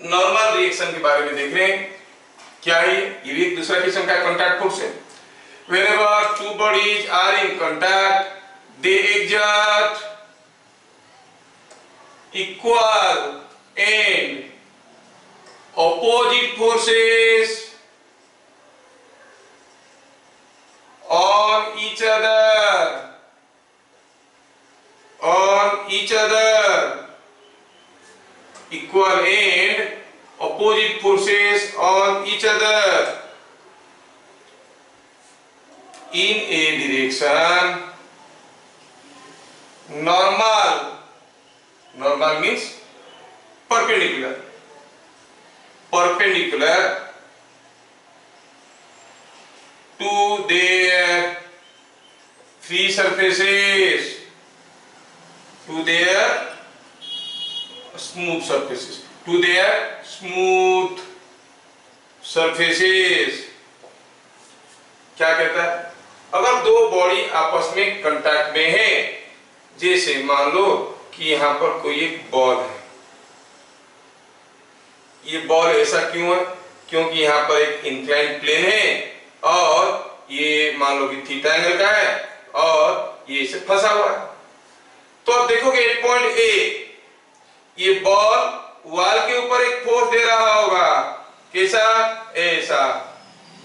Normal reaction के बारे में देख रहे हैं। क्या है ये भी एक दूसरा किस्म का कॉन्टैक्ट फोर्स है। Whenever two bodies are in contact, they exert equal and opposite forces on each other, equal and opposite forces on each other in a direction. Normal means perpendicular to their free surfaces, to their smooth surfaces। क्या कहता है? अगर दो body आपस में contact में है, जैसे मान लो कि यहां पर कोई एक बॉल है। ये बॉल ऐसा क्यों है? क्योंकि यहां पर एक इंक्लाइन प्लेन है और ये मान लो कि थीटा एंगल का है और ये इसे फंसा हुआ है। तो अब देखोगे एट पॉइंट ए, ये बॉल वॉल के ऊपर एक फोर्स दे रहा होगा। कैसा? ऐसा।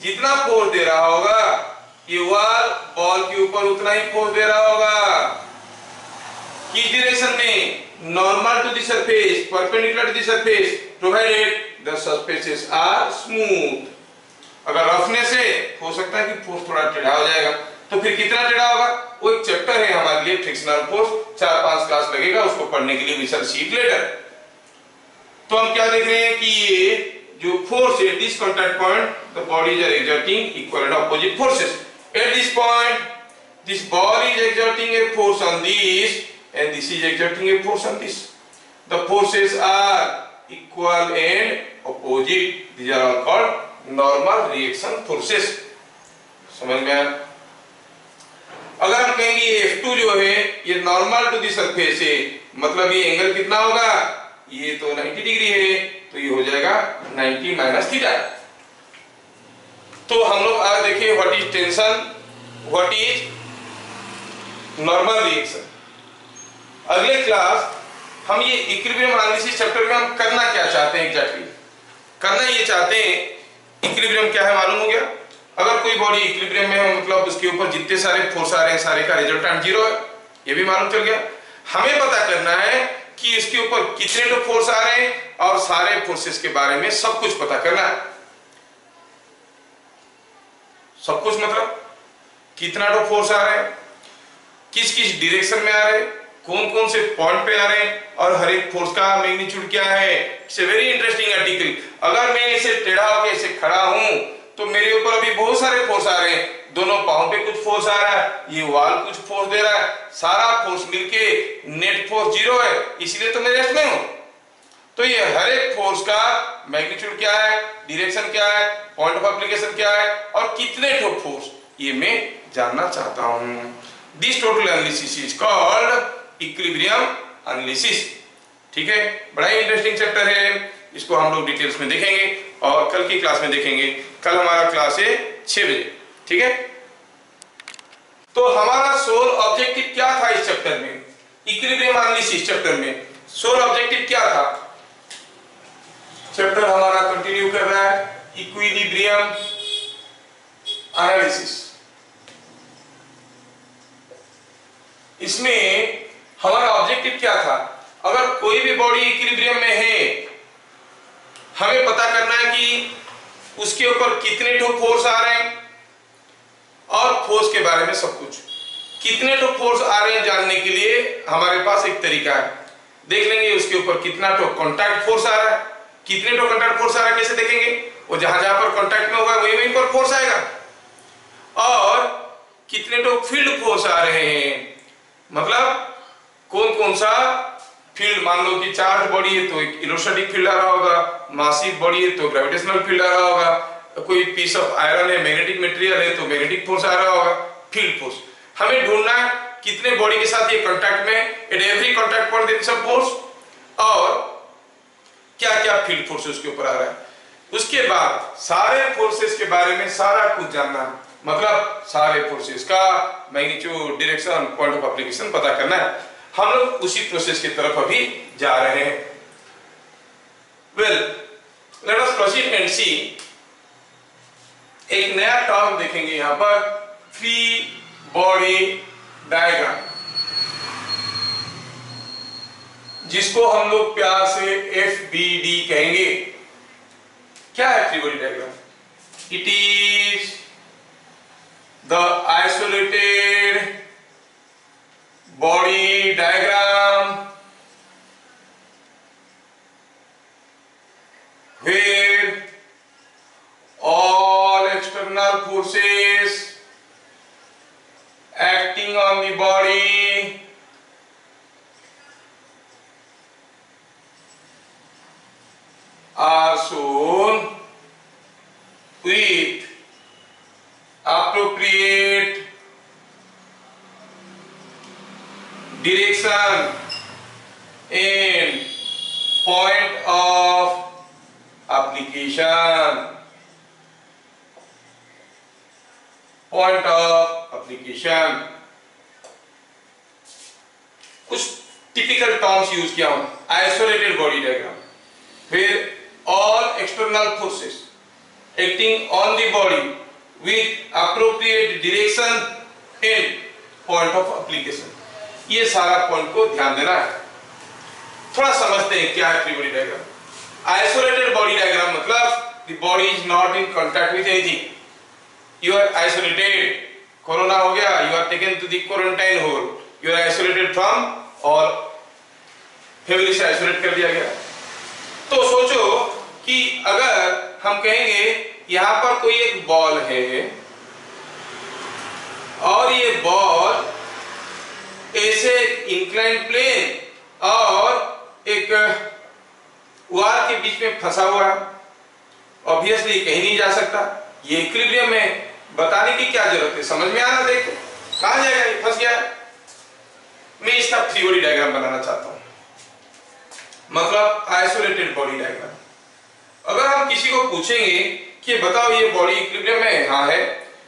जितना फोर्स दे रहा होगा ये वॉल बॉल के ऊपर उतना ही फोर्स दे रहा होगा। किस डायरेक्शन में? Normal to the surface, perpendicular to the surface, provided the surfaces are smooth. अगर रफनेस है हो सकता है कि फोर्स थोड़ा टेढ़ा हो जाएगा। तो फिर कितना टेढ़ा होगा? वो एक चैप्टर है हमारे लिए, फ्रिक्शनल फोर्स। 4-5 क्लास लगेगा उसको पढ़ने के लिए, we shall see it later. तो हम क्या देख रहे हैं कि ये जो फोर्स है, this contact point, the bodies are exerting equal and opposite forces. At this point this ball is exerting a force on this and this is exerting a force on this. The forces are equal and opposite. These are all called normal reaction forces. समझ में आया? अगर हम कहेंगे ये F2 जो है ये नॉर्मल टू दी सरफेस है, मतलब ये एंगल कितना होगा? ये तो 90 डिग्री है, तो ये हो जाएगा 90 माइनस थीटा। तो हम लोग आज देखें what is tension, what is normal reaction. अगले क्लास हम ये इक्विलिब्रियम एनालिसिस चैप्टर में हम करना क्या चाहते हैं एग्जैक्टली? करना ये चाहते हैं, इक्विलिब्रियम क्या है मालूम हो गया। अगर कोई बॉडी इक्विलिब्रियम में है मतलब उसके ऊपर जितने सारे फोर्स आ रहे हैं सारे का रिजल्टेंट 0 है, ये भी मालूम चल गया। हमें पता करना है कि इसके ऊपर कितने तो फोर्स आ रहे हैं और सारे फोर्सेस के बारे में सब कुछ पता करना है। सब कुछ मतलब कितना तो फोर्स आ रहे हैं, किस किस डायरेक्शन में आ रहे हैं, कौन कौन से पॉइंट पे आ रहे हैं और हर एक फोर्स का मैग्नीट्यूड क्या है। It's a very interesting article. अगर मैं इसे टेढ़ा होकर ऐसे खड़ा हूं तो मेरे ऊपर अभी बहुत सारे फोर्स आ रहे हैं, दोनों पांव पे कुछ फोर्स आ रहा है, ये वॉल कुछ फोर्स दे रहा है, सारा फोर्स मिलके नेट फोर्स 0 है, इसलिए तो मैं रेस्ट में हूं। तो ये हर एक फोर्स का मैग्नीट्यूड क्या है, डायरेक्शन क्या है, पॉइंट ऑफ एप्लीकेशन क्या है और कितने ठो फोर्स, ये मैं जानना चाहता हूं। This total analysis is called equilibrium analysis. ठीक है, बड़ा ही इंटरेस्टिंग चैप्टर है, इसको हम लोग डिटेल्स में देखेंगे और कल की क्लास में देखेंगे। कल हमारा क्लास है 6 बजे। ठीक है, तो हमारा सोल ऑब्जेक्टिव क्या था इस चैप्टर में, इक्विलिब्रियम एनालिसिस चैप्टर में सोल ऑब्जेक्टिव क्या था? चैप्टर हमारा कंटिन्यू कर रहा है इक्विलिब्रियम एनालिसिस। इसमें हमारा ऑब्जेक्टिव क्या था? अगर कोई भी बॉडी इक्विलिब्रियम में है, हमें पता करना है कि उसके ऊपर कितने ठो फोर्स आ रहे हैं और फोर्स के बारे में सब कुछ। कितने ठो फोर्स आ रहे हैं जानने के लिए हमारे पास एक तरीका है, देख लेंगे उसके ऊपर कितना ठो कॉन्टैक्ट फोर्स आ रहा है। कितने ठो कॉन्टैक्ट फोर्स आ रहा है कैसे देखेंगे? वो जहां जहां पर कॉन्टैक्ट में होगा वहीं वहीं पर फोर्स आएगा। और कितने ठो फील्ड फोर्स आ रहे हैं, मतलब कौन कौन सा फील्ड, मान लो कि चार्ज बॉडी है तो एक इलेक्ट्रोस्टैटिक फील्ड आ रहा होगा, मासिव बॉडी है तो ग्रेविटेशनल फील्ड आ रहा होगा, कोई पीस ऑफ आयरन है, मैग्नेटिक मटेरियल है तो मैग्नेटिक फोर्स आ रहा होगा, फील्ड फोर्स। हमें ढूंढना है कितने बॉडी के साथ ये कांटेक्ट में, at every contact point there is a force, और क्या क्या फील्ड फोर्स उसके ऊपर आ रहा है। उसके बाद सारे फोर्सेस के बारे में सारा कुछ जानना, मतलब सारे फोर्सेस का magnitude, direction, point of application पता करना है। हम लोग उसी प्रोसेस की तरफ अभी जा रहे हैं। Well, let us proceed and see. एक नया टर्म देखेंगे यहां पर, फ्री बॉडी डायग्राम, जिसको हम लोग प्यार से FBD कहेंगे। क्या है free body diagram? It is the isolated body diagram where all external forces acting on the body are shown with appropriate direction and point of application. Point of application, कुछ typical terms use किया हूं। Isolated body diagram, where all external forces acting on the body with appropriate direction and point of application. ये सारा point को ध्यान देना है। थोड़ा समझते हैं क्या है free body diagram. Isolated body diagram मतलब the body is not in contact with anything. You are isolated. Corona हो गया, you are taken to the quarantine hole. You are isolated from और फैमिली से आइसोलेट कर दिया गया। तो सोचो कि अगर हम कहेंगे यहां पर कोई एक बॉल है और ये बॉल ऐसे इंक्लाइन प्लेन और एक वार के बीच में फंसा हुआ है, ऑब्वियसली कहीं नहीं जा सकता। ये इक्विलिब्रियम में बताने की क्या जरूरत है, समझ में आना। देखो कहां जाएगा, ये फंस गया। मैं इसका फ्री बॉडी डायग्राम बनाना चाहता हूं, मतलब आइसोलेटेड बॉडी डायग्राम। अगर हम किसी को पूछेंगे कि बताओ ये बॉडी इक्विलिब्रियम में, हाँ है,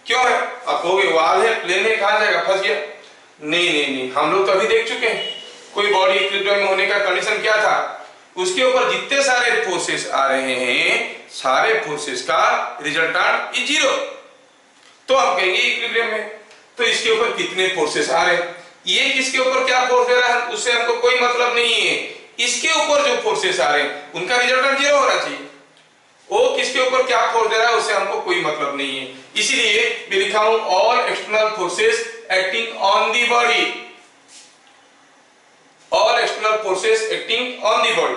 क्यों है? आप कहोगे वाल है, प्लेन है, कहां जाएगा, फंस गया। नहीं, हम लोग तो अभी देख चुके हैं कोई बॉडी इक्विलिब्रियम में होने का कंडीशन क्या था। उसके ऊपर जितने सारे फोर्सेस आ रहे हैं, सारे फोर्सेस का रिजल्टेंट इज जीरो, तो हम कहेंगे इक्विलिब्रियम में। तो इसके ऊपर कितने फोर्सेस आ रहे हैं, ये किसके ऊपर क्या फोर्स दे रहा है, उससे हमको कोई मतलब नहीं है। इसके ऊपर जो फोर्सेस आ रहे हैं उनका रिजल्टेंट जीरो होना चाहिए। वो किसके ऊपर क्या फोर्स दे रहा है उससे हमको कोई मतलब नहीं है। इसीलिए मैं लिखा हूं all external forces acting on the body, all external forces acting on the body.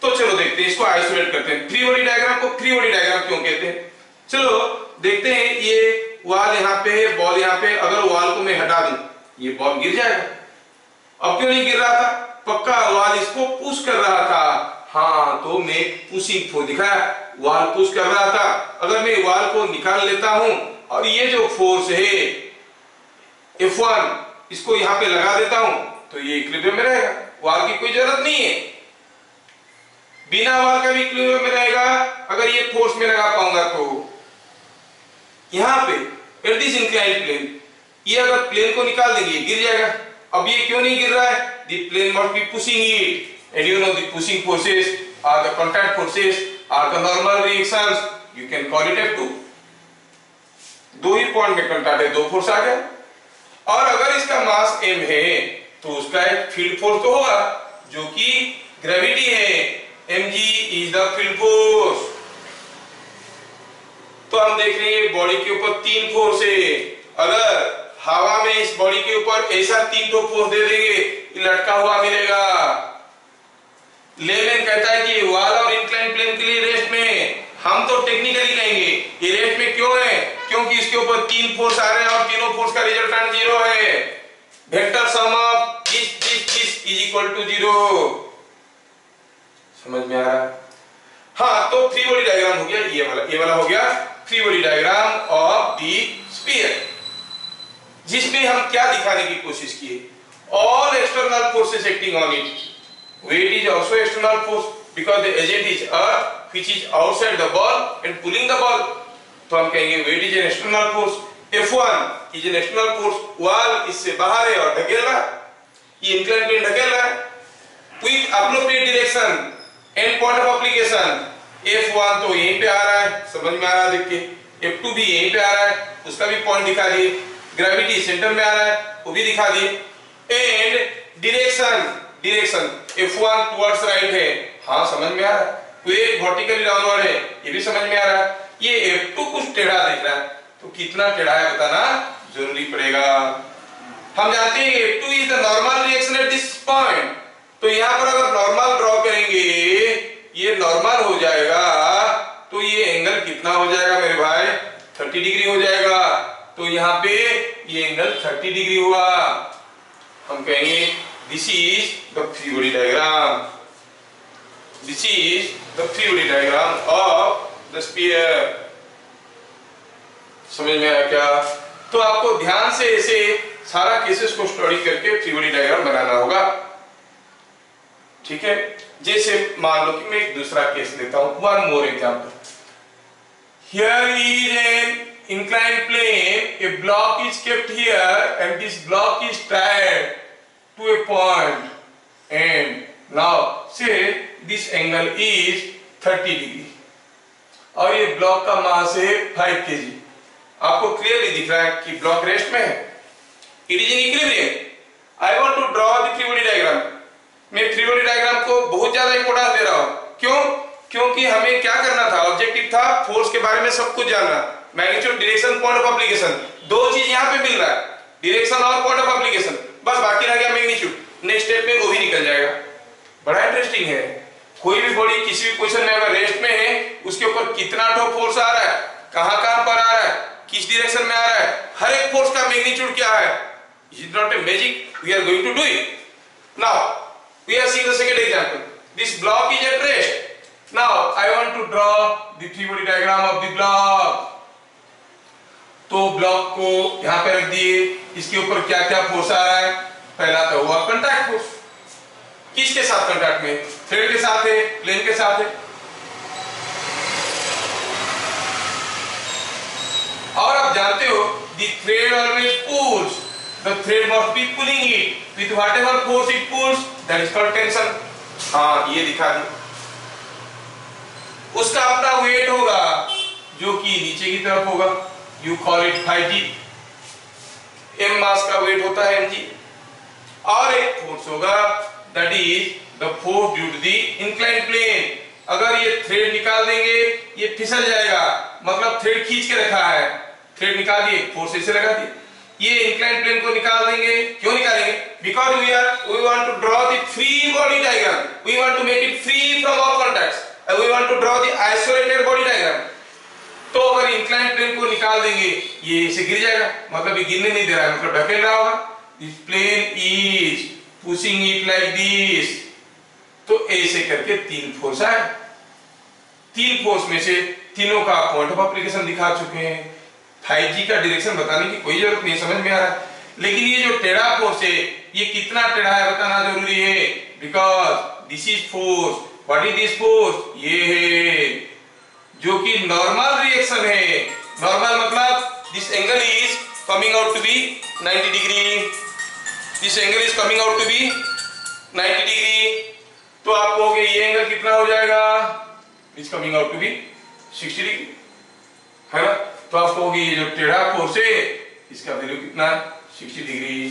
तो चलो देखते हैं, इसको आइसोलेट करते हैं। फ्री बॉडी डायग्राम को फ्री बॉडी डायग्राम क्यों कहते हैं, चलो देखते हैं। ये वाल यहाँ पे है, बॉल यहाँ पे, अगर वाल को मैं हटा दूं ये बॉल गिर जाएगा। अब क्यों नहीं गिर रहा था, पक्का वाल इसको पुश कर रहा था। हाँ, तो मैं पुशिंग फोर्स दिखाया, वाल पुश कर रहा था। अगर मैं वाल को निकाल लेता हूं और ये जो फोर्स है F1 इसको यहां पे लगा देता हूं तो ये इक्विलिब्रियम में रहेगा, वाल की कोई जरूरत नहीं है। बिना वाल का भी इक्विलिब्रियम में रहेगा अगर ये फोर्स में लगा पाऊंगा तो। यहां पे एट दिस इंक्लाइंड प्लेन, ये अगर प्लेन को निकाल देंगे गिर जाएगा। अब ये क्यों नहीं गिर रहा है, the plane must be pushing it, and you know the pushing forces or the contact forces or the normal reactions, you can call it F2। दो ही पॉइंट में कंटैक्ट है, दो फोर्स आ गया। और अगर इसका मास m है तो उसका एक फील्ड फोर्स तो होगा जो कि ग्रेविटी है, mg is the field force। तो हम देख रहे हैं बॉडी के ऊपर तीन फोर्स है। अगर हवा में इस बॉडी के ऊपर ऐसा तीन तो फोर्स दे देंगे, ये लटका हुआ मिलेगा। लेमैन कहता है कि वाल और इंक्लाइन प्लेन के लिए रेस्ट में, हम तो टेक्निकली कहेंगे ये रेस्ट में क्यों है, क्योंकि इसके ऊपर तीन फोर्स आ रहे हैं और तीनों फोर्स का रिजल्टेंट जीरो है। Vector sum of this is equal to zero. समझ में आ रहा है? हाँ, तो फ्री बॉडी डायग्राम हो गया ये वाला हो गया free body diagram of the sphere, जिसमें हम क्या दिखाने की कोशिश किए, all external forces acting on it, weight is also external force, because the agent is earth which is outside the ball and pulling the ball. तो हम कहेंगे weight is an external force. F1 is an external force. wall इससे बाहर है और ढकेल रहा है, ये inclined plane ढकेल रहा है with appropriate direction and point of application. F1 तो यहीं पे आ रहा है, समझ में आ रहा है देख के, F2 भी यहीं पे आ रहा है, उसका भी पॉइंट दिखा दिए, ग्रेविटी सेंटर में आ रहा है वो भी दिखा दिए, and direction F1 towards right है, हाँ समझ में आ रहा है, वेग वर्टिकली डाउनवर्ड है, ये भी समझ में आ रहा है, ये F2 कुछ टेढ़ा दिख रहा है, तो कितना टेढ़ा है बताना जरूरी पड़ेगा। हम जानते हैं F2 is the normal reaction at this point, तो यहाँ पर अगर नॉर्मल ड्रॉ करेंगे ये नॉर्मल हो जाएगा, तो ये एंगल कितना हो जाएगा मेरे भाई 30 डिग्री हो जाएगा, तो यहाँ पे ये एंगल 30 डिग्री हुआ। हम कहेंगे this is the free body diagram, this is the free body diagram of the sphere. समझ में आया क्या? तो आपको ध्यान से ऐसे सारा केसेस को स्टडी करके फ्री बॉडी डायग्राम बनाना होगा, ठीक है। जैसे मान लो कि मैं एक दूसरा केस लेता हूं, one more example. Here is an inclined plane, a block is kept here and this block is tied to a point, and now say this angle is 30 degree और ये ब्लॉक का मास है 5 kg। आपको clearly दिख रहा है कि block rest में है, it is in equilibrium. I want to draw the free body diagram. मैं फ्री बॉडी डायग्राम को बहुत ज्यादा इंपोर्टेंस दे रहा हूं, क्यों? क्योंकि हमें क्या करना था, ऑब्जेक्टिव था फोर्स के बारे में सब कुछ जानना, magnitude, direction, point of application, दो चीज यहाँ पे मिल रहा है, डायरेक्शन और पॉइंट ऑफ एप्लीकेशन, बस बाकी रह गया मैग्नीट्यूड। नेक्स्ट स्टेप में वो भी निकल जाएगा। बड़ा इंटरेस्टिंग है, कोई भी बॉडी किसी भी पोजीशन में अगर रेस्ट में है उसके ऊपर कितना ठो फोर्स आ रहा है, कहां कहां पर आ रहा है, किस डायरेक्शन में आ रहा है, हर एक फोर्स का मैग्नीट्यूड क्या है। Is it not a magic? We are going to do it now. We are seeing the second example. This block is at rest. Now I want to draw the free body diagram of the block. तो block को यहां पे रख दिए, इसके ऊपर क्या क्या फोर्स आ रहा है। पहला तो हुआ कांटेक्ट फोर्स, किसके साथ कांटेक्ट में, थ्रेड के साथ है, प्लेन के साथ है। और आप जानते हो the thread always pulls, the thread must be pulling it with whatever force it pulls, that is called tension. हाँ ये दिखा दी। उसका अपना वेट होगा जो कि नीचे की तरफ होगा, you call it 5G। m मास का वेट होता है mg। और एक फोर्स होगा that is the force due to the inclined plane। अगर ये थ्रेड निकाल देंगे ये फिसल जाएगा, मतलब थ्रेड खींच के रखा है, थ्रेड निकाल दिए, फोर्स ऐसे लगा दिए, ये inclined plane को निकाल देंगे। क्यों निकालेंगे? Because we want to draw the free body diagram, we want to make it free from all contacts and we want to draw the isolated body diagram। तो अगर इंक्लाइंड प्लेन को निकाल देंगे ये इसे गिर जाएगा, मतलब ये गिरने नहीं दे रहा है, मतलब ढकेल रहा होगा। This plane is pushing it like this. तो ऐसे करके तीन फोर्स आए, तीन फोर्स में से तीनों का पॉइंट ऑफ एप्लीकेशन दिखा चुके हैं। 5G का डायरेक्शन बताने की कोई जरूरत नहीं, समझ में आ रहा है। लेकिन ये जो टेढ़ा फोर्स है ये कितना टेढ़ा है बताना जरूरी है, because this is force. What is this force? ये है जो कि नॉर्मल रिएक्शन है। नॉर्मल मतलब this angle is coming out to be 90 degree, this angle is coming out to be 90 degree. तो आप कहोगे ये एंगल कितना हो जाएगा, is coming out to be 60 degree, है ना। तो आप कहोगे ये जो टेढ़ा फोर्स है इसका वैल्यू कितना है, 60 डिग्री।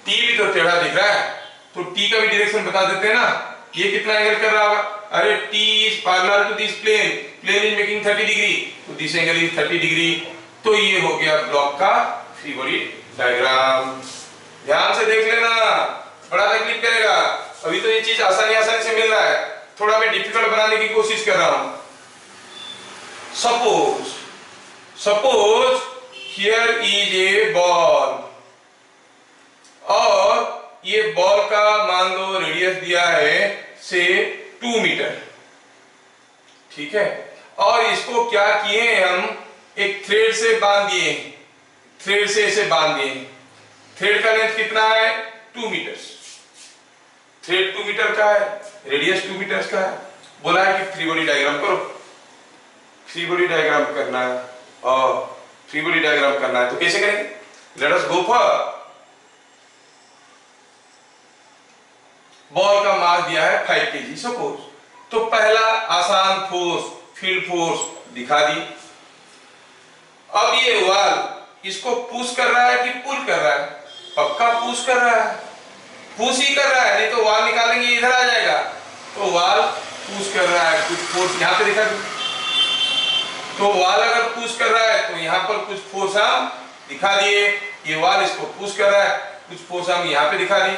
टी भी तो टेढ़ा दिख रहा है, तो टी का भी डायरेक्शन बता देते हैं ना, ये कितना एंगल कर रहा होगा। अरे T is parallel to this plane, plane is making 30 degree, तो this angle is 30 डिग्री। तो ये हो गया ब्लॉक का फ्री बॉडी डायग्राम। ध्यान से देख लेना, बड़ा तकलीफ करेगा। अभी तो ये चीज आसानी से मिल रहा है, थोड़ा मैं डिफिकल्ट बनाने की कोशिश कर रहा हूं। Suppose here is a ball, और ये बॉल का मान लो रेडियस दिया है से 2 मीटर, ठीक है। और इसको क्या किए हम, एक थ्रेड से बांध दिए, थ्रेड से इसे बांध दिए। थ्रेड का लेंथ कितना है, 2 मीटर। थ्रेड 2 मीटर का है, रेडियस 2 मीटर का है। बोला है कि फ्री बॉडी डायग्राम करो, फ्री बॉडी डायग्राम करना है, और फ्री बॉडी डायग्राम करना है तो कैसे करेंगे? Let us go for, ball का मास दिया है 5 kg सपोज, तो पहला आसान फोर्स फील्ड फोर्स दिखा दी। अब ये वाल इसको पुश कर रहा है कि पुल कर रहा है? पक्का पुश कर रहा है, पुश ही कर रहा है, नहीं तो वाल निकालेंगे इधर आ जाएगा। तो वाल पुश कर रहा है, कुछ फोर्स यहाँ पे दिखा दी। तो वाल अगर पुश कर रहा है तो यहाँ पर कुछ फोर्स हम दिखा दिए, ये वाल इसको पुश कर रहा है, कुछ फोर्स हम यहाँ पे दिखा दिए।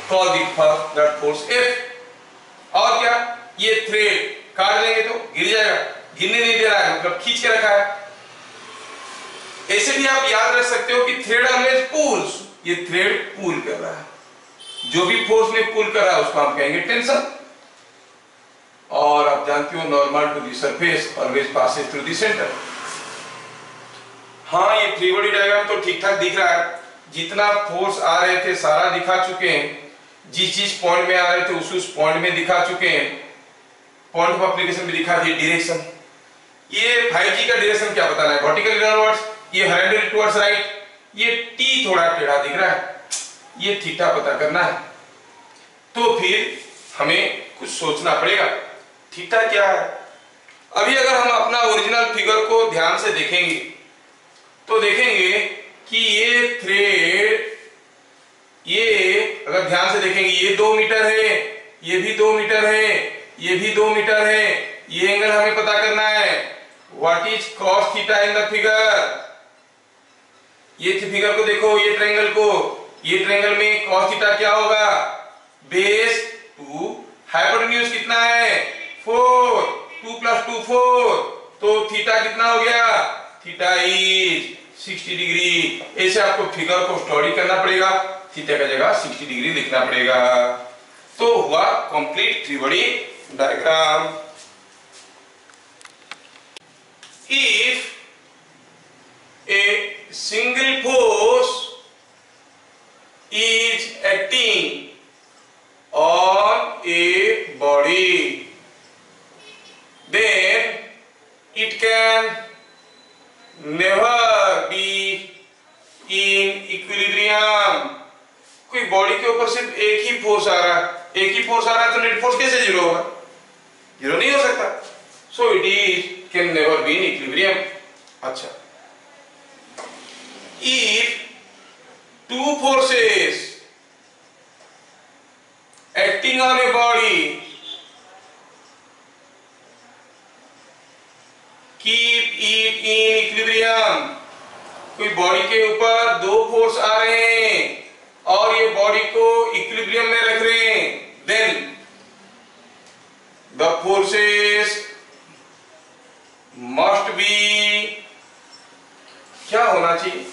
Call that force F। और क्या, ये थ्रेड काट देंगे तो गिर जाएगा, गिरने नहीं दे रहा है, मतलब खींच के रखा है। ऐसे भी आप याद रख सकते हो कि थ्रेड ऑलवेज पुल्स, ये थ्रेड पुल कर रहा है, जो भी फोर्स में पुल कर रहा है उसको हम कहेंगे टेंशन। और आप जानते हो normal to the surface always passes through the centre. हाँ, ये फ्री बॉडी डायग्राम तो ठीक ठाक दिख रहा है, जितना फोर्स आ रहे थे सारा दिखा चुके हैं, जिस पॉइंट में आ रहे थे उस पॉइंट में दिखा चुके हैं, पॉइंट ऑफ एप्लीकेशन भी दिखा दिए। डायरेक्शन, ये 5G का डायरेक्शन क्या बताना है? वर्टिकल डाउनवर्ड्स, ये हॉरिजॉन्टल टुवर्ड्स राइट, ये T थोड़ा टेढ़ा दिख रहा है, ये थीटा पता करना है। तो फिर हमें कुछ सोचना पड़ेगा, थीटा क्या है? अभी अगर हम अपना ओरिजिनल फिगर को ध्यान से देखेंगे तो देखेंगे कि ये थ्रेड, ये अगर ध्यान से देखेंगे ये 2 मीटर है, ये भी 2 मीटर है, ये भी 2 मीटर है, ये एंगल हमें पता करना है। What is cos theta in the figure? ये फिगर को देखो, ये ट्रायंगल को, ये ट्रायंगल में cos थीटा क्या होगा? बेस 2, हाइपोटेन्यूज कितना है? 4, 2 + 2 4, तो थीटा कितना हो गया? Theta is 60 degree. ऐसे आपको फिगर को स्टडी करना पड़ेगा, थीटा का जगह 60 डिग्री लिखना पड़ेगा। तो हुआ complete free body diagram. If a single force is acting on a body, then it can never be in equilibrium। कोई बॉडी के ऊपर सिर्फ एक ही फोर्स आ रहा है, एक ही फोर्स आ रहा है तो नेट फोर्स कैसे जीरो होगा? जीरो नहीं हो सकता। So it is can never be in equilibrium. अच्छा, if two forces acting on a body keep it in equilibrium, कोई बॉडी के ऊपर 2 फोर्स आ रहे हैं और ये बॉडी को इक्विलिब्रियम में रख रहे हैं, then the forces must be, क्या होना चाहिए?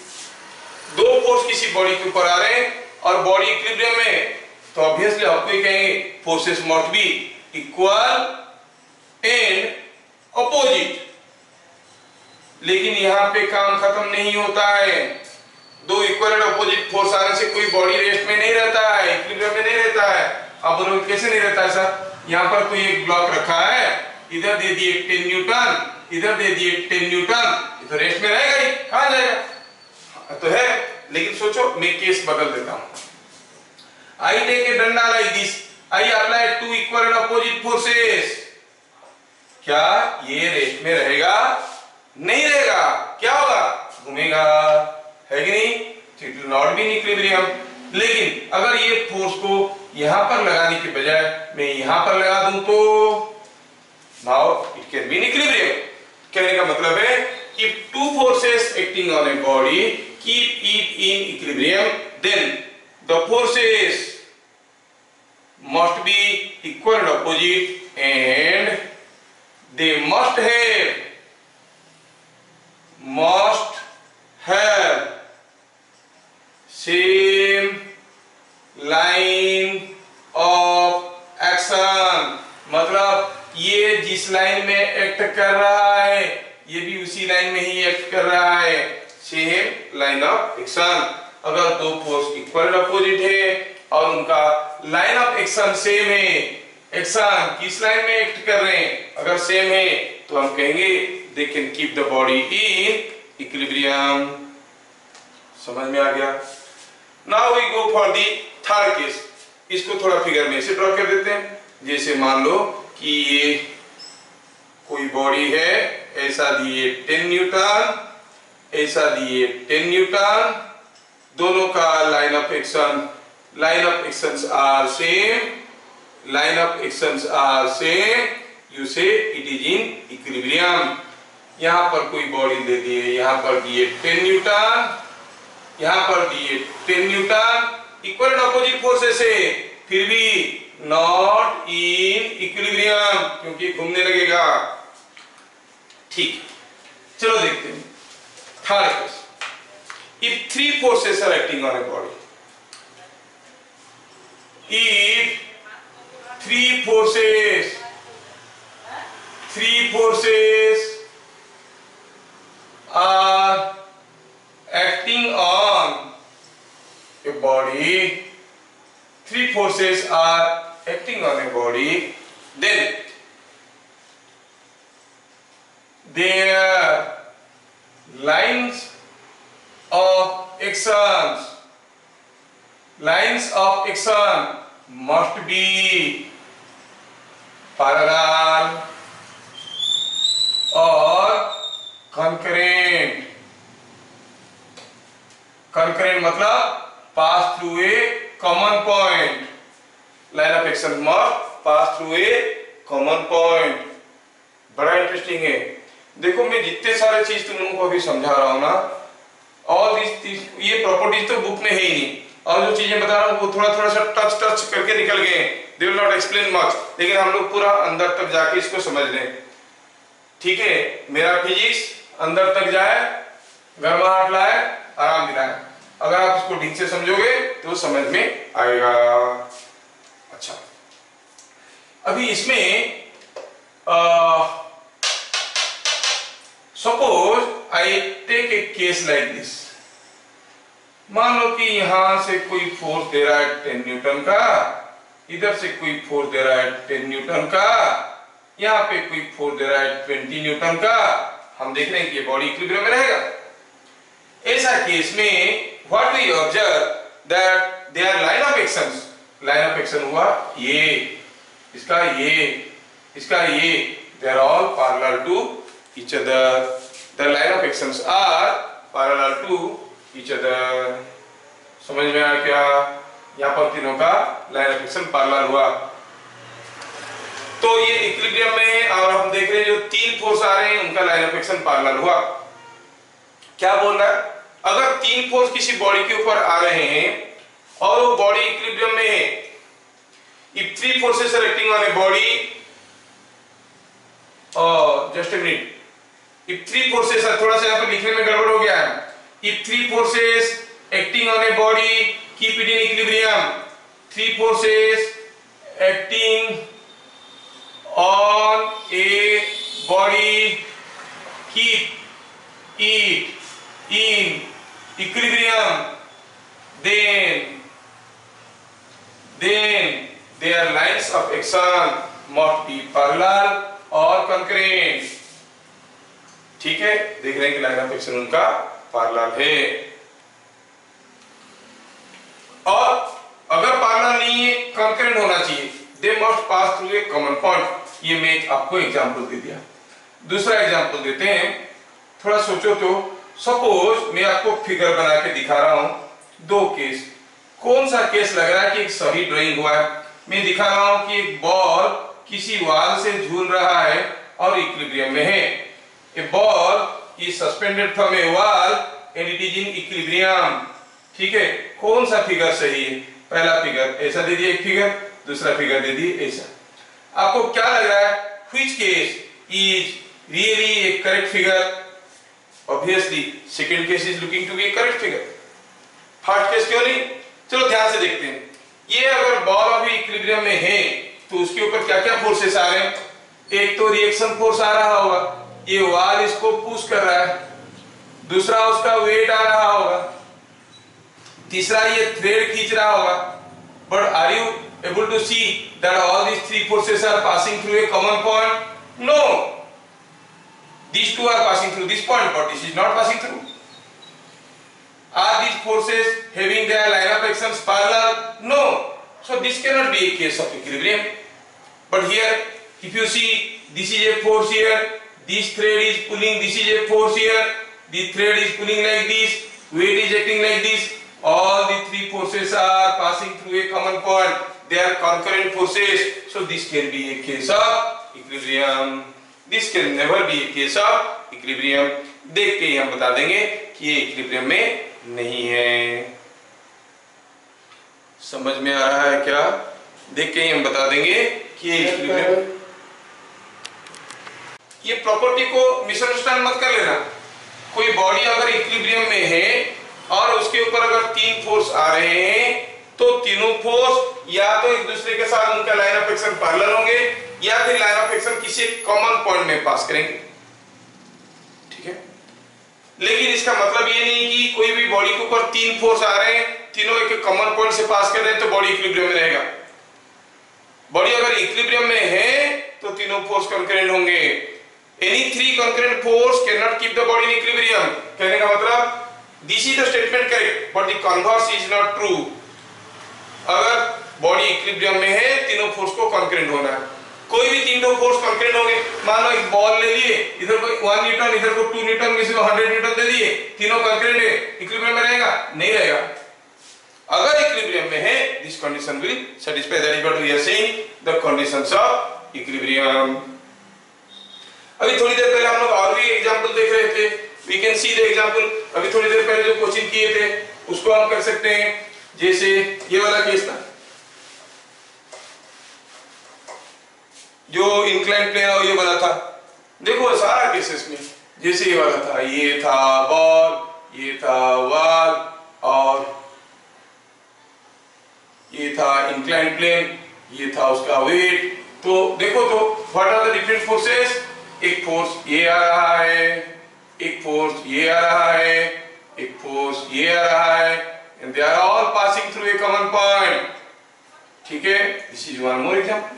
2 फोर्स किसी बॉडी के ऊपर आ रहे हैं और बॉडी इक्विलिब्रियम में, तो ऑब्वियसली आपको ये कहेंगे forces must be equal and opposite. लेकिन यहां पे काम खत्म नहीं होता है। 2 इक्वल एंड अपोजिट फोर्स आने से कोई बॉडी रेस्ट में नहीं रहता है, इक्विलिब्रियम में नहीं रहता है। आप बोलोगे कैसे नहीं रहता है सर? यहाँ पर कोई एक ब्लॉक रखा है, इधर दे दिए 10 न्यूटन, इधर दे दिए 10 न्यूटन, तो रेस्ट में रहेगा ही, कहां जाएगा? तो है, लेकिन सोचो मैं केस बदल देता हूं। आई टेक ए डंडा like this, I apply 2 equal and opposite forces, क्या ये रेस्ट में रहेगा? नहीं रहेगा। क्या होगा? घूमेगा, है कि नहीं? It will not be in equilibrium. लेकिन अगर ये फोर्स को यहां पर लगाने के बजाय मैं यहां पर लगा दूं तो now it can be in equilibrium. कहने का मतलब है कि 2 forces acting on a body keep it in equilibrium, then the forces must be equal and opposite and they must have same line of action। मतलब ये जिस line में act कर रहा है ये भी उसी लाइन में ही एक्ट कर रहा है, सेम लाइन ऑफ एक्शन। अगर 2 फोर्स इक्वल अपोजिट है और उनका लाइन ऑफ एक्शन सेम है, एक्शन किस लाइन में एक्ट कर रहे हैं, अगर सेम है तो हम कहेंगे they can keep the body in equilibrium. समझ में आ गया। Now we go for the third case. इसको थोड़ा फिगर में से ड्रॉ कर देते हैं। जैसे मान लो कि ये कोई बॉडी है, ऐसा दिए 10 न्यूटन, ऐसा दिए 10 न्यूटन, दोनों का line of actions are same, line of actions are same, you say it is in equilibrium. यहां पर कोई बॉडी दे दिए, यहां पर दिए 10 न्यूटन, यहां पर दिए 10 Newton, equal and opposite forces है, फिर भी नॉट इन इक्विलिब्रियम क्योंकि घूमने लगेगा। ठीक, चलो देखते हैं third case. If 3 forces are acting on a body, if 3 forces are acting on a body, 3 forces are acting on a body, then their lines of action must be parallel or concurrent. Concurrent मतलब pass through a common point. Line of action must pass through a common point. बड़ा interesting है। देखो मैं जितने सारे चीज तुम लोगों को अभी समझा रहा हूं ना, और ये प्रॉपर्टीज तो बुक में है ही नहीं, और जो चीजें बता रहा हूं वो थोड़ा थोड़ा सा टच करके निकल गए, they will not explain much, लेकिन हम लोग पूरा अंदर तक जाके इसको समझ लें। ठीक है, मेरा फिजिक्स अंदर तक जाए, गर्माहट लाए, आराम दिलाए। अगर आप इसको ठीक से समझोगे तो समझ में आएगा। अच्छा, अभी इसमें suppose I take a case like this. मान लो कि यहां से कोई फोर्स दे रहा है 10 न्यूटन का, इधर से कोई फोर्स दे रहा है 10 न्यूटन का, यहाँ पे कोई फोर्स दे रहा है 20 न्यूटन का। हम देख रहे हैं कि ये बॉडी इक्विलिब्रियम में रहेगा। ऐसा केस में what we observe that their line of action हुआ ये, इसका ये, they are all parallel to each other. The line of actions are parallel to each other. समझ में आया क्या? यहाँ पर तीनों का लाइन ऑफ एक्शन पैरेलल हुआ। तो ये इक्विलिब्रियम में, और हम देख रहे हैं जो 3 फोर्स आ रहे हैं उनका लाइन ऑफ एक्शन पैरेलल हुआ। क्या बोल रहा है? अगर 3 फोर्स किसी बॉडी के ऊपर आ रहे हैं और वो बॉडी इक्विलिब्रियम में है, if 3 forces are acting on a body, just a minute, if 3 forces are, थोड़ा सा यहाँ पर लिखने में गड़बड़ हो गया है। If 3 forces acting on a body keep it in equilibrium, 3 forces acting on a body keep it in equilibrium, then their lines of action must be parallel और concurrent। ठीक है, देख रहे हैं कि लाइन ऑफ एक्शन उनका parallel है। और अगर पैरेलल नहीं है, concurrent होना चाहिए, they must pass through a common point। ये मैं आपको एग्जांपल दे दिया। दूसरा एग्जांपल देते हैं, थोड़ा सोचो तो। सपोज मैं आपको फिगर बना के दिखा रहा हूं 2 केस। कौन सा केस लग रहा है कि एक सही ड्राइंग हुआ है? मैं दिखा रहा हूं कि एक बॉल किसी वॉल से झूल रहा है और इक्विलिब्रियम में है। A ball is suspended from a wall and it is in equilibrium. ठीक है, कौन सा फिगर सही है? पहला फिगर ऐसा दे दिया एक फिगर, दूसरा फिगर दे दिए ऐसा। आपको क्या लग रहा है? Which case is really a correct figure? Obviously second case is looking to be a correct figure. First case क्यों नहीं? चलो ध्यान से देखते हैं। ये अगर बॉल अभी इक्विलिब्रियम में है तो उसके ऊपर क्या क्या फोर्सेस आ रहे हैं? एक तो रिएक्शन फोर्स आ रहा होगा, ये वॉल इसको पुश कर रहा है। दूसरा उसका वेट आ रहा होगा। तीसरा ये थ्रेड खींच रहा होगा। But are you able to see that all these three forces are passing through a common point? No. These two are passing through this point, but this is not passing through. Are these forces having their line of actions parallel? No. So this cannot be a case of equilibrium. But here, if you see, this is a force here, this thread is pulling, this is a force here, the thread is pulling like this, weight is acting like this. All the three forces are passing through a common point. They are concurrent forces. So this can be a case of equilibrium. This can never be a case of equilibrium. देख के ही हम बता देंगे कि ये equilibrium में नहीं है। समझ में आ रहा है क्या? देख के ही हम बता देंगे कि ये इक्विलिब्रियम। ये प्रॉपर्टी को मिसअंडरस्टैंड मत कर लेना। कोई बॉडी अगर इक्विलिब्रियम में है और उसके ऊपर अगर तीन फोर्स आ रहे हैं तो तीनों फोर्स या तो एक दूसरे के साथ उनका लाइन ऑफ एक्शन पैरेलल होंगे या फिर लाइन ऑफ एक्शन किसी कॉमन पॉइंट में पास करेंगे। ठीक है, लेकिन इसका मतलब ये नहीं कि कोई भी बॉडी के ऊपर तीन फोर्स आ रहे हैं, तीनों एक कॉमन पॉइंट से पास कर रहे हैं तो बॉडी इक्विलिब्रियम में रहेगा। बॉडी अगर इक्विलिब्रियम में है तो तीनों फोर्स कंकरेंट होंगे। Any three concurrent force can not keep the body in equilibrium. कहने का मतलब this is the statement correct but the converse is not true. अगर बॉडी इक्विलिब्रियम में है तीनों फोर्स को कंकरेंट होना है। कोई भी तीनों फोर्स कंकरेंट होंगे। मान लो एक बॉल ले लिए, इधर को 1 न्यूटन, इधर को 2 न्यूटन, किसी को 100 न्यूटन दे दिए, तीनों कंकरेंट है, इक्विलिब्रियम में रहेगा? नहीं रहेगा। अगर इक्विलिब्रियम में है this condition will satisfy. That is what we are saying the conditions of equilibrium. अभी थोड़ी देर पहले हम लोग और भी एग्जांपल देख रहे थे। We can see the example. अभी थोड़ी देर पहले जो क्वेश्चन किए थे उसको हम कर सकते हैं। जैसे ये वाला केस था जो इंक्लाइन प्लेन और ये वाला था। देखो सारा केसेस में जैसे ये वाला था, ये था बॉल, ये था वॉल और ये था इंक्लाइन प्लेन, ये था उसका वेट। तो देखो तो what are the different forces? एक फोर्स ये आ रहा है, एक फोर्स ये आ रहा है, एक फोर्स ये आ रहा है, and they are all passing through a common point. ठीक है, this is one more example.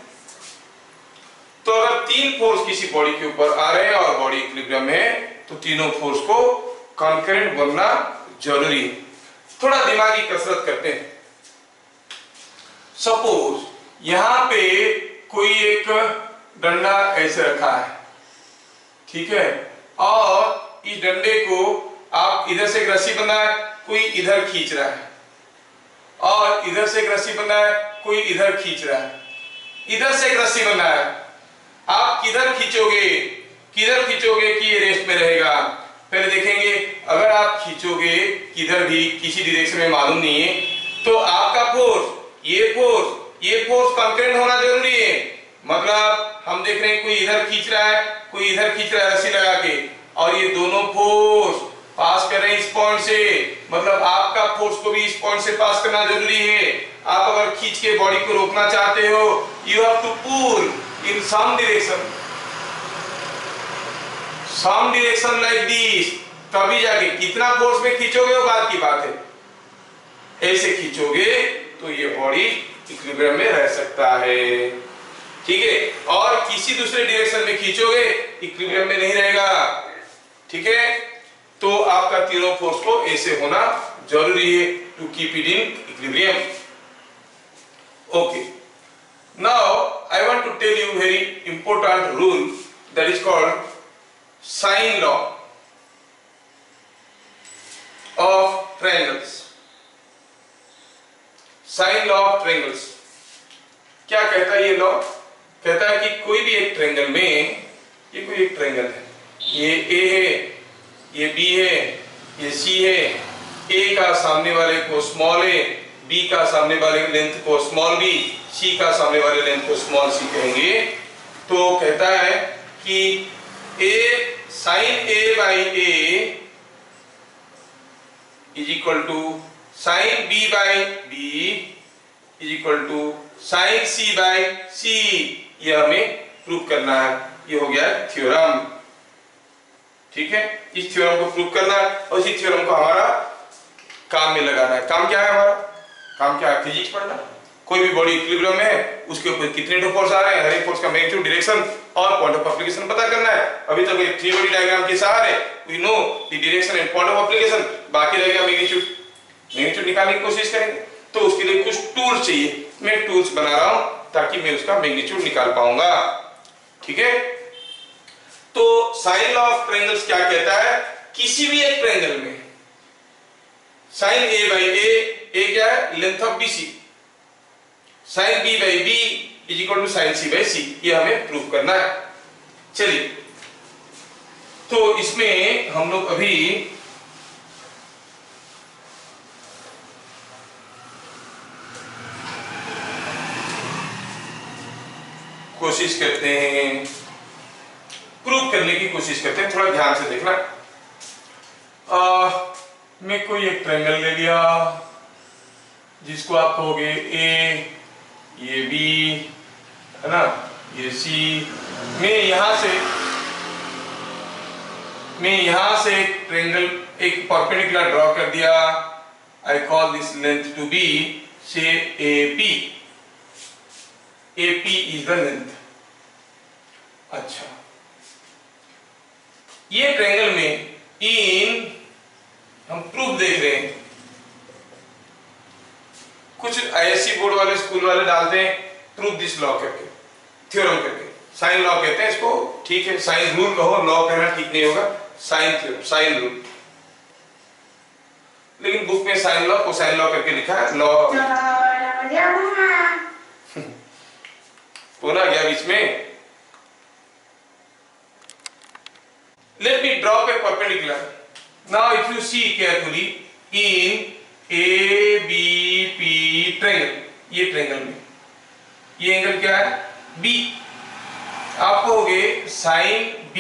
तो अगर तीन फोर्स किसी बॉडी के ऊपर आ रहे हैं और बॉडी इक्विलिब्रियम में है तो तीनों फोर्स को कॉन्करेंट बनना जरूरी है। थोड़ा दिमागी कसरत करते हैं। सपोज यहां पे कोई एक डंडा ऐसे रखा है, ठीक है, और इस डंडे को आप इधर से एक रस्सी बंधा है, कोई इधर खींच रहा है, और इधर से एक रस्सी बंधा है, कोई इधर खींच रहा है, इधर से एक रस्सी बंधा है। आप किधर खींचोगे, किधर खींचोगे कि ये रेस्ट में रहेगा? पहले देखेंगे। अगर आप खींचोगे किधर भी, किसी डायरेक्शन में मालूम नहीं है, तो आपका फोर्स, ये फोर्स कंकरेंट होना जरूरी है। मतलब हम देख रहे हैं कोई इधर खींच रहा है, कोई इधर खींच रहा है रस्सी लगा के, और ये दोनों फोर्स पास कर रहे हैं इस पॉइंट से। मतलब आपका फोर्स को भी इस पॉइंट से पास करना जरूरी है। आप अगर खींच के बॉडी को रोकना चाहते हो, you have to pull in some direction like this, तभी जाके कितना फोर्स में खींचोगे वो बात की बात है। ऐसे खींचोगे तो ये बॉडी इक्विलिब्रियम में रह सकता है। ठीक है, और किसी दूसरे डायरेक्शन में खींचोगे इक्विलिब्रियम में नहीं रहेगा। ठीक है, तो आपका तीनों फोर्स को ऐसे होना जरूरी है to keep it in equilibrium. Okay, now I want to tell you very important rule that is called sine law of triangles. Sine law of triangles क्या कहता है ये लॉ? कहता है कि कोई भी एक ट्रायंगल में, ये कोई एक ट्रायंगल है, ये A है, ये B है, ये C है, A का सामने वाले को स्मॉल a, B का सामने वाले लेंथ को स्मॉल b, C का सामने वाले लेंथ को स्मॉल c कहेंगे। तो कहता है कि A sin A by A is equal to sin B by B is equal to sin C by C। ये हमें प्रूव करना है। ये हो गया थ्योरम। ठीक है, इस थ्योरम को प्रूव करना है और इसी थ्योरम को हमारा काम में लगाना है। काम क्या है हमारा? काम क्या है? फिजिक्स पढ़ना। कोई भी बॉडी इक्विलिब्रियम में है उसके ऊपर कितने फोर्स आ रहे हैं, हर एक फोर्स का मैग्नीट्यूड, डायरेक्शन और पॉइंट ऑफ एप्लीकेशन पता करना है। अभी तक एक थ्री बॉडी डायग्राम के सहारे we know the direction and point of application, बाकी रह गया मैग्नीट्यूड निकालने की कोशिश करेंगे। तो उसके लिए कुछ टूल्स चाहिए, मैं टूल्स बना रहा हूं ताकि मैं उसका मैग्नीट्यूड निकाल पाऊंगा। ठीक है, तो साइन लॉ ऑफ ट्रायंगल्स क्या कहता है, किसी भी एक ट्रायंगल में साइन ए बाई ए क्या है, length of B C, sine B by b is equal to sine C by c, ये हमें प्रूव करना है। चलिए, तो इसमें हम लोग अभी कोशिश करते हैं, प्रूव करने की कोशिश करते हैं, थोड़ा ध्यान से देखना। मैं कोई एक ट्रायंगल ले लिया जिसको आप कहोगे ए, ये बी है ना, ये सी। मैं यहां से एक ट्रायंगल, एक परपेंडिकुलर ड्रॉ कर दिया। I call this length to be say AP, AP is the length. अच्छा, ये ट्रायंगल में इन हम प्रूफ देख रहे हैं, कुछ ISC बोर्ड वाले, स्कूल वाले डालते हैं प्रूफ दिस लॉ करके, थ्योरम करके, साइन लॉ कहते हैं इसको। ठीक है, साइन रूल कहो, लॉ कहना ठीक नहीं होगा, साइन थ्योरम, साइन रूल। लेकिन बुक में साइन लॉ, कोसाइन लॉ करके लिखा है, लॉ पूरा गया बीच में। Let me drop a perpendicular. Now if you see carefully in ABP triangle, ये ट्रायंगल में ये एंगल क्या है, B। आप कहोगे साइन B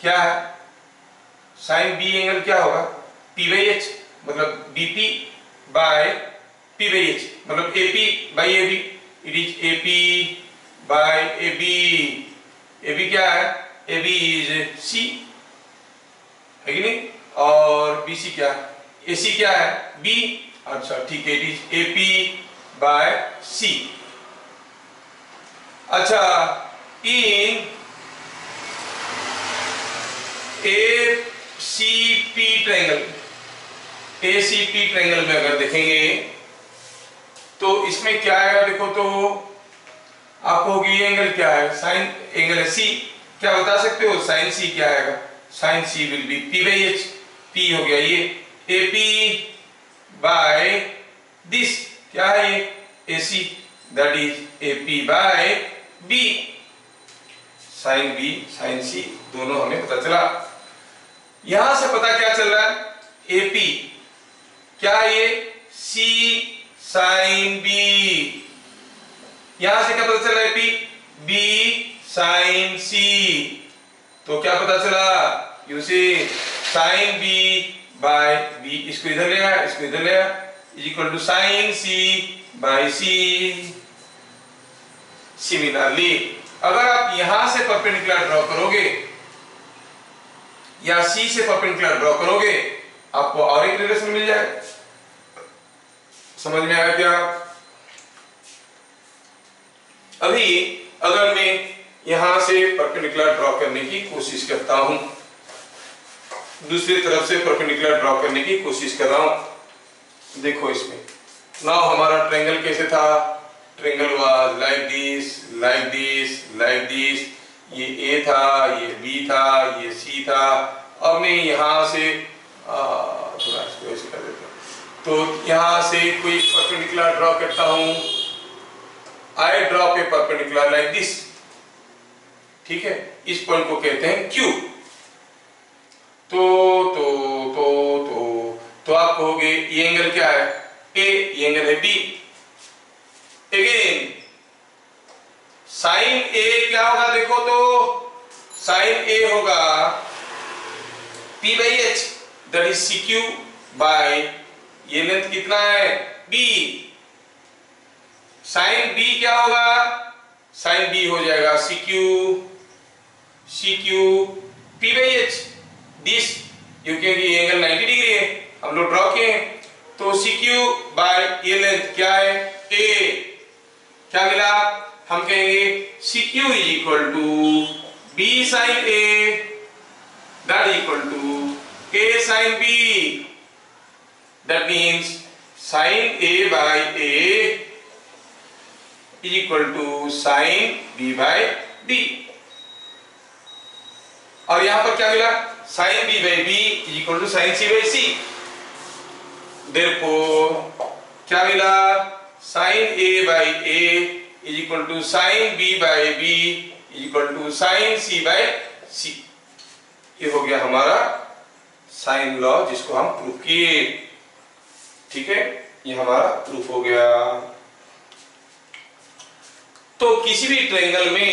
क्या है, साइन B एंगल क्या होगा, P by H, मतलब BP by P by H, मतलब AP by AB, it is AP by AB। AB क्या है, AB is C, है कि नहीं, और BC क्या है, AC क्या है, B। अच्छा ठीक है, it is AP by C। अच्छा, इन ACP ट्रायंगल, ACP ट्रायंगल में अगर देखेंगे तो इसमें क्या आएगा, देखो तो आप कहोगे ये एंगल क्या है, साइन एंगल है C, क्या बता सकते हो, साइन C क्या आएगा, sine C will be P by H, P हो गया ये AP by दिस क्या है ये AC, that is AP by B। Sine B sine C दोनों हमें पता चला। यहां से पता क्या चल रहा है, AP क्या है ये C साइन B, यहां से क्या पता चला, AP B साइन C, तो क्या पता चला, you see sine B by B, इसको इधर ले आया, इसको इधर ले आया, is equal to sine C by C। Similarly अगर आप यहां से परपेंडिकुलर ड्रॉ करोगे या C से परपेंडिकुलर ड्रॉ करोगे, आपको और एक रिलेशन मिल जाएगा। समझ में आया क्या? अभी अगर मैं यहां से परपेंडिकुलर ड्रॉ करने की कोशिश करता हूं, दूसरी तरफ से परपेंडिकुलर ड्रॉ करने की कोशिश कर रहा हूं, देखो इसमें नाउ हमारा ट्रायंगल कैसे था, triangle was like this like this like this, ये A था, ये B था, ये C था। अब मैं यहां से थोड़ा इसको ऐसे कर देता हूं, तो यहां से कोई परपेंडिकुलर ड्रॉ करता हूं, I draw a perpendicular like this, ठीक है, इस पॉइंट को कहते हैं Q। तो आप कहोगे ये एंगल क्या है, A, ये एंगल है B। अगेन साइन A क्या होगा, देखो तो साइन A होगा P by H, that is CQ by ये लेंथ कितना है B। साइन B क्या होगा, साइन B हो जाएगा CQ P by H this, क्योंकि ये एंगल 90 डिग्री है, हम लोग ड्रॉ किए हैं, तो CQ बाय ये लेंथ क्या है A, क्या मिला, हम कहेंगे CQ is equal to B sin A that equal to A sin B, that means sin A by A is equal to sin B by D। और यहां पर क्या मिला, sin B by B is equal to sin C by C। therefore क्या मिला, sin A by A is equal to sin B by B is equal to sin C by C। ये हो गया हमारा साइन लॉ जिसको हम proof किए। ठीक है, ये हमारा प्रूफ हो गया। तो किसी भी ट्रायंगल में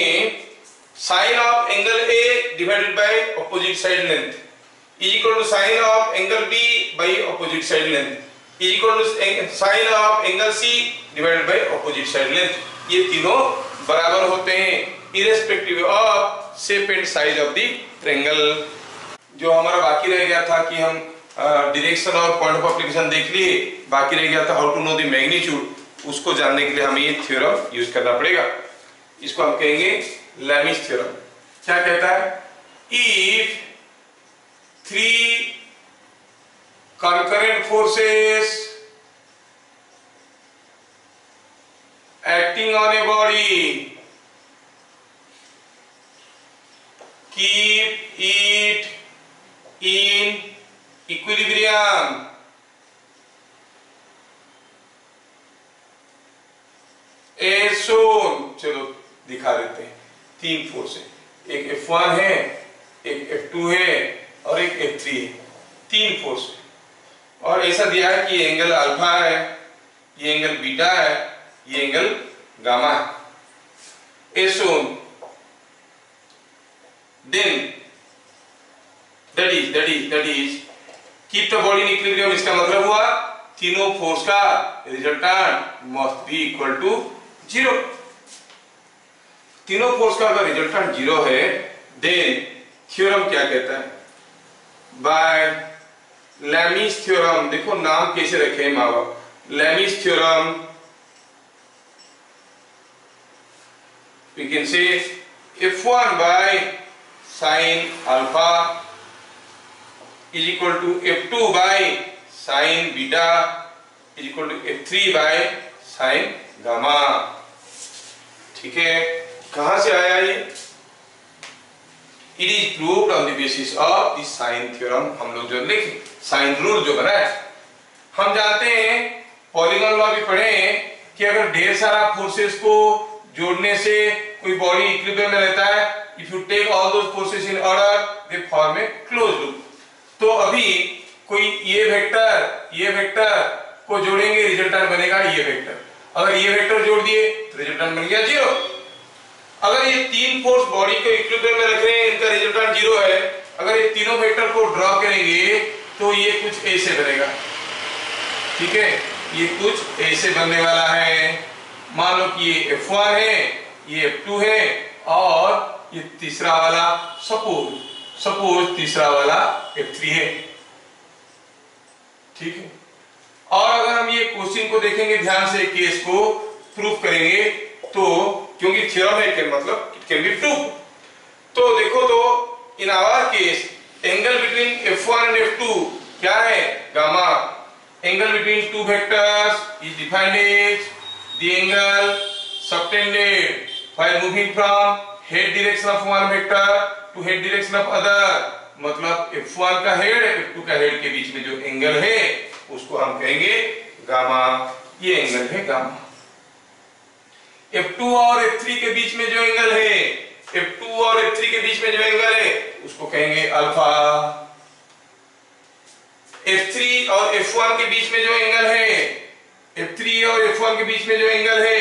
sine of angle A divided by opposite side length is equal to sine of angle B by opposite side length is equal to sine of angle C divided by opposite side length. ये तीनों बराबर होते हैं irrespective of shape and size of the triangle. जो हमारा बाकी रह गया था कि हम डायरेक्शन और पॉइंट ऑफ एप्लीकेशन देख लिए, बाकी रह गया था how to know the magnitude. उसको जानने के लिए हमें ये थ्योरम यूज करना पड़ेगा। इसको हम कहेंगे लैमिस थ्योरम। क्या कहता है, if 3 concurrent forces acting on a body keep it in equilibrium as shown। चलो दिखा देते हैं। 3 फोर्स है, एक F1 है, एक F2 है और एक F3 है। 3 फोर्स है और ऐसा दिया है कि ये एंगल अल्फा है, ये एंगल बीटा है, ये एंगल गामा है। as shown then that is keep the body in equilibrium। इसका मतलब हुआ तीनों फोर्स का resultant must be equal to 0। तीनों फोर्स का अगर रिजल्टेंट 0 है देन थ्योरम क्या कहता है, बाय लैमिस थ्योरम। देखो नाम कैसे रखे हैं माँ बाप, Lami's theorem we can say F1 by sin alpha is equal to F2 by sin beta is equal to F3 by sin gamma। ठीक है, कहां से आया ये, it is proved on the basis of the sine theorem. हम लोग जो लिखे साइन रूल जो बनाए, हम जानते हैं पॉलीगॉन लॉ भी पढ़े हैं कि अगर ढेर सारा फोर्सेस को जोड़ने से कोई बॉडी इक्विलिब्रियम में रहता है, if you take all those forces in order they form a closed loop. तो अभी कोई ये वेक्टर को जोड़ेंगे, रिजल्टेंट बनेगा ये वेक्टर। अगर ये वेक्टर जोड़ दिए तो रिजल्टेंट बन गया 0। अगर ये 3 फोर्स बॉडी को इक्विलिब्रियम में रख रहे हैं, इनका रिजल्टेंट 0 है, अगर ये तीनों वेक्टर को ड्रॉ करेंगे तो ये कुछ ऐसे बनेगा। ठीक है, ये कुछ ऐसे बनने वाला है। मान लो कि ये F1 है, ये F2 है और ये तीसरा वाला सपोज तीसरा वाला F3 है। ठीक है, और अगर हम ये क्वेश्चन को देखेंगे ध्यान से, केस को प्रूव करेंगे तो, क्योंकि थ्योरम है कि मतलब इट कैन बी प्रूव। तो देखो तो in our case angle between F1 and F2 क्या है, gamma. Angle between 2 vectors is defined as the angle subtended while moving from head direction of one vector to head direction of other। मतलब F1 का head F2 का head के बीच में जो angle है उसको हम कहेंगे गामा। ये एंगल है गामा। F2 और F3 के बीच में जो एंगल है, F2 और F3 के बीच में जो एंगल है उसको कहेंगे अल्फा। F3 और F1 के बीच में जो एंगल है, F3 और F1 के बीच में जो एंगल है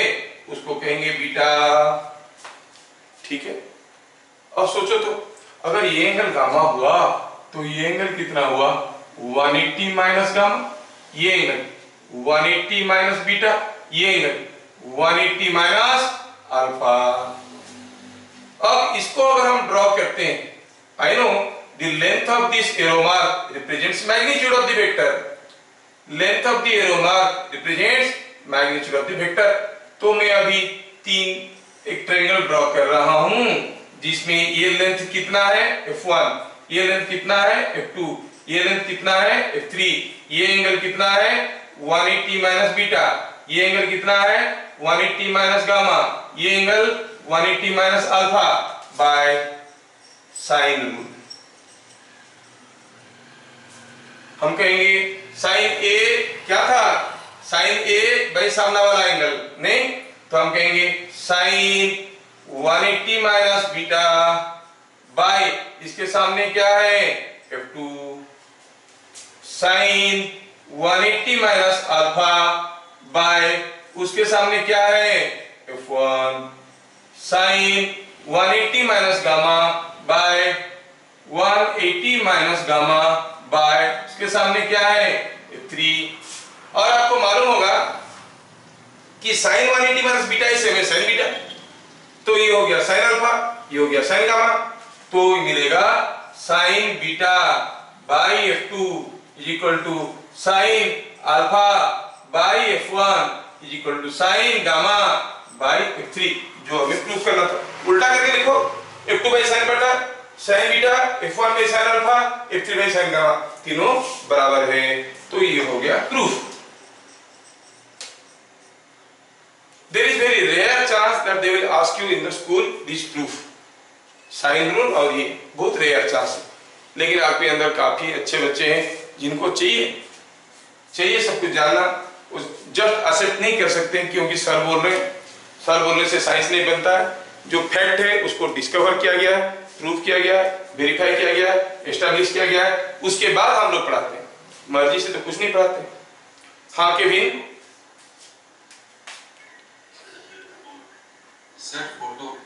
उसको कहेंगे बीटा। ठीक है, अब सोचो तो अगर ये एंगल गामा हुआ तो ये एंगल कितना हुआ, 180 माइनस गामा। ये एंगल 180 माइनस बीटा, ये एंगल 180 माइनस अल्फा। अब इसको अगर हम ड्रॉ करते हैं, I know the length of this arrow mark represents magnitude of the vector. Length of the arrow mark represents magnitude of the vector. तो मैं अभी एक ट्रायंगल ड्रॉ कर रहा हूं जिसमें ये लेंथ कितना है f1, ये लेंथ कितना है f2, ये लेंथ कितना है f3, ये एंगल कितना है 180 माइनस बीटा, ये एंगल कितना है 180 माइनस गामा, ये angle 180 minus alpha by sine rule. हम कहेंगे साइन ए क्या था, साइन ए बाई सामने वाला एंगल नहीं, तो हम कहेंगे साइन 180 माइनस बीटा बाय इसके सामने क्या है f2, sign 180 minus alpha by उसके सामने क्या है f1, sine 180 minus gamma by 180 minus gamma by इसके सामने क्या है f3। और आपको मालूम होगा कि sine 180 minus beta is same है साइन बीटा, तो ये हो गया साइन अल्फा, ये हो गया साइन गामा, तो मिलेगा sine beta by f2 is equal to sine alpha by f1 is equal to sine gamma by f3, जो हमें प्रूफ करना था। उल्टा करके लिखो, f2 by sine beta sine beta, f1 by sine alpha, f3 by sine gamma, तीनों बराबर है, तो ये हो गया proof. There is very rare chance that they will ask you in the school this proof, sine rule, और ये बहुत रेयर चांस है, लेकिन आपके अंदर काफी अच्छे बच्चे हैं जिनको चाहिए सब कुछ जानना, जस्ट एक्सेप्ट नहीं कर सकते क्योंकि सर बोल रहे हैं, सर बोलने से साइंस नहीं बनता है। जो फैक्ट है उसको डिस्कवर किया गया है, प्रूफ किया गया है, वेरीफाई किया गया है, एस्टैब्लिश किया गया है, उसके बाद हम लोग पढ़ाते हैं, मर्जी से तो कुछ नहीं पढ़ाते। हाँ केविन सर फोटो